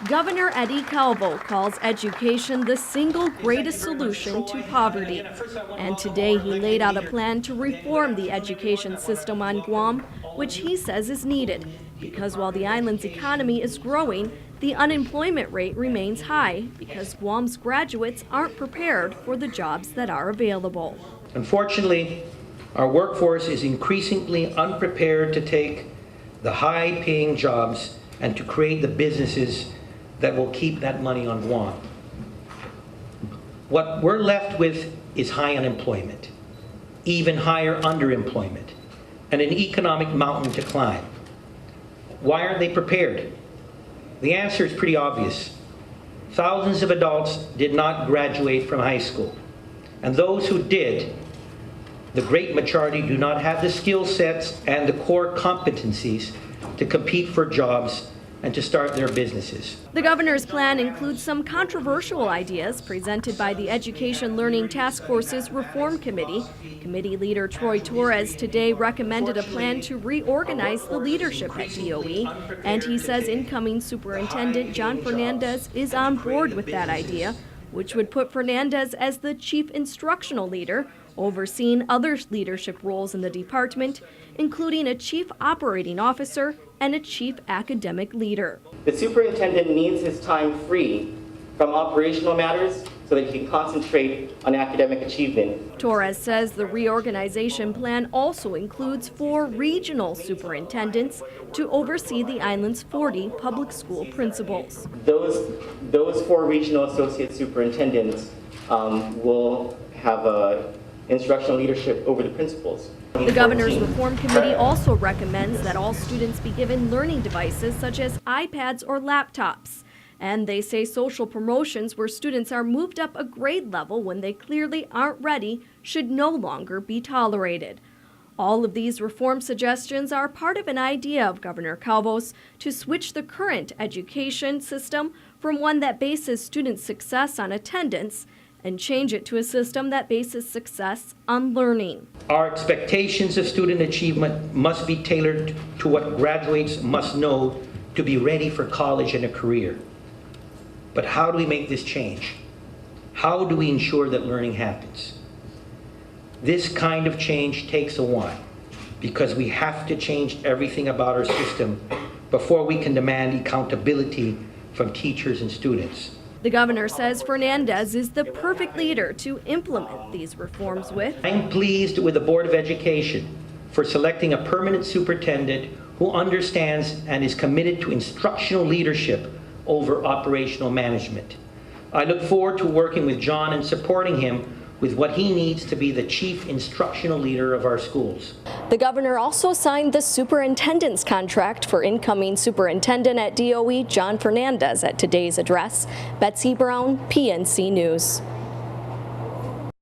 Governor Eddie Calvo calls education the single greatest solution to poverty. And today he laid out a plan to reform the education system on Guam, which he says is needed, because while the island's economy is growing, the unemployment rate remains high because Guam's graduates aren't prepared for the jobs that are available. Unfortunately, our workforce is increasingly unprepared to take the high-paying jobs and to create the businesses that will keep that money on Guam. What we're left with is high unemployment, even higher underemployment, and an economic mountain to climb. Why aren't they prepared? The answer is pretty obvious. Thousands of adults did not graduate from high school, and those who did, the great majority do not have the skill sets and the core competencies to compete for jobs and to start their businesses. The governor's plan includes some controversial ideas presented by the Education Learning Task Force's Reform Committee. Committee leader Troy Torres today recommended a plan to reorganize the leadership at DOE, and he says incoming Superintendent John Fernandez is on board with that idea, which would put Fernandez as the chief instructional leader, overseeing other leadership roles in the department, including a chief operating officer and a chief academic leader. The superintendent needs his time free from operational matters so that he can concentrate on academic achievement. Torres says the reorganization plan also includes 4 regional superintendents to oversee the island's 40 public school principals. Those 4 regional associate superintendents will have instructional leadership over the principals. The Governor's Reform Committee also recommends that all students be given learning devices such as iPads or laptops. And they say social promotions where students are moved up a grade level when they clearly aren't ready should no longer be tolerated. All of these reform suggestions are part of an idea of Governor Calvo's to switch the current education system from one that bases student success on attendance and change it to a system that bases success on learning. Our expectations of student achievement must be tailored to what graduates must know to be ready for college and a career. But how do we make this change? How do we ensure that learning happens? This kind of change takes a while because we have to change everything about our system before we can demand accountability from teachers and students. The governor says Fernandez is the perfect leader to implement these reforms with. I'm pleased with the Board of Education for selecting a permanent superintendent who understands and is committed to instructional leadership over operational management. I look forward to working with John and supporting him with what he needs to be the chief instructional leader of our schools. The governor also signed the superintendent's contract for incoming superintendent at DOE, John Fernandez, at today's address. Betsy Brown, PNC News.